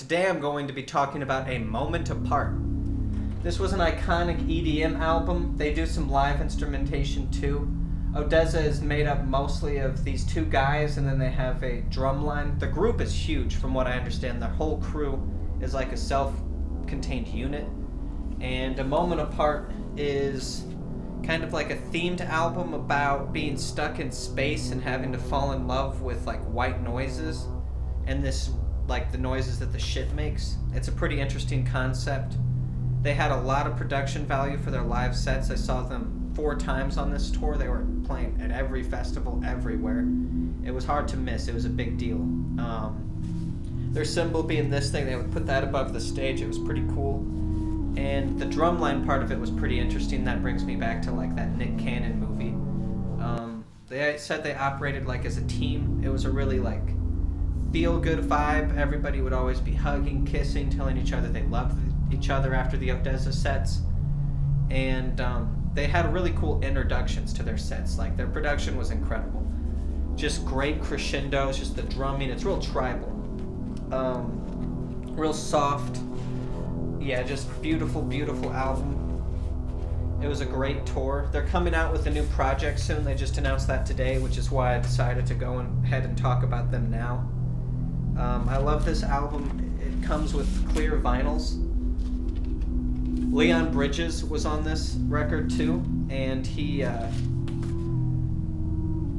Today I'm going to be talking about A Moment Apart. This was an iconic EDM album. They do some live instrumentation too. Odesza is made up mostly of these two guys, and then they have a drum line. The group is huge from what I understand. Their whole crew is like a self-contained unit. And A Moment Apart is kind of like a themed album about being stuck in space and having to fall in love with like white noises and this like the noises that the ship makes. It's a pretty interesting concept. They had a lot of production value for their live sets. I saw them 4 times on this tour. They were playing at every festival everywhere. It was hard to miss. It was a big deal. Their symbol being this thing, they would put that above the stage. It was pretty cool. And the drumline part of it was pretty interesting. That brings me back to like that Nick Cannon movie. They said they operated like as a team. It was a really like feel-good vibe. Everybody would always be hugging, kissing, telling each other they loved each other after the Odesza sets. And they had really cool introductions to their sets. Like their production was incredible. Just great crescendos, just the drumming. It's real tribal. Real soft. Yeah, just beautiful, beautiful album. It was a great tour. They're coming out with a new project soon. They just announced that today, which is why I decided to go ahead and talk about them now. I love this album. It comes with clear vinyls. Leon Bridges was on this record too, and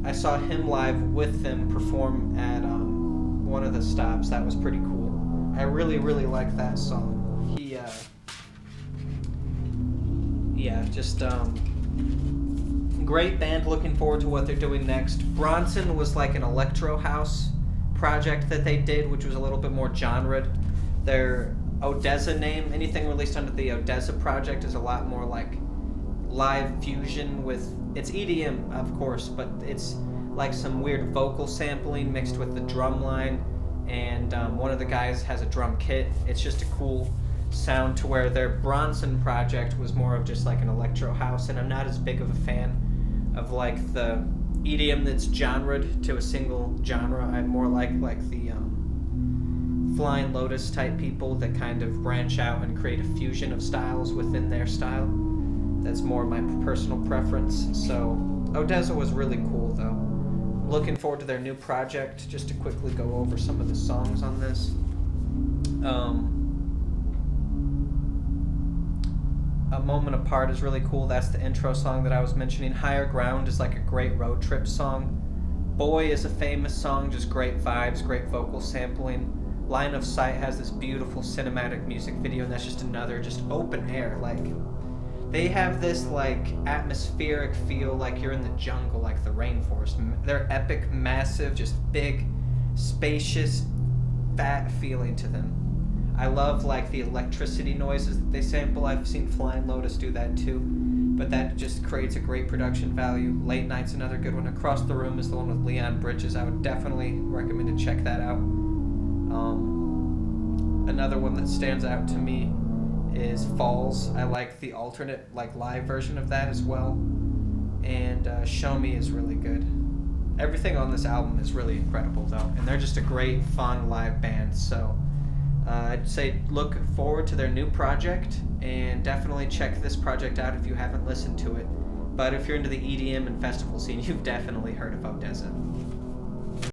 I saw him live with them perform at one of the stops. That was pretty cool. I really, really like that song. Great band. Looking forward to what they're doing next. Bronson was like an electro house project that they did, which was a little bit more genred. Their Odesza name, anything released under the Odesza project, is a lot more like live fusion with, it's EDM of course, but it's like some weird vocal sampling mixed with the drum line, and one of the guys has a drum kit. It's just a cool sound, to where their Bronson project was more of just like an electro house, and I'm not as big of a fan of like the EDM that's genred to a single genre. I'm more like the Flying Lotus type people that kind of branch out and create a fusion of styles within their style. That's more my personal preference. So Odesza was really cool though. Looking forward to their new project. Just to quickly go over some of the songs on this. A Moment Apart is really cool. That's the intro song that I was mentioning. Higher Ground is like a great road trip song. Boy is a famous song, just great vibes, great vocal sampling. Line of Sight has this beautiful cinematic music video, and that's just another just open air. Like they have this like atmospheric feel, like you're in the jungle, like the rainforest. They're epic, massive, just big, spacious, fat feeling to them. I love like the electricity noises that they sample. I've seen Flying Lotus do that too, but that just creates a great production value. Late Night's another good one. Across the Room is the one with Leon Bridges. I would definitely recommend to check that out. Another one that stands out to me is Falls. I like the alternate like live version of that as well. And Show Me is really good. Everything on this album is really incredible though, and they're just a great, fun live band. So I'd say look forward to their new project, and definitely check this project out if you haven't listened to it. But if you're into the EDM and festival scene, you've definitely heard of Odesza.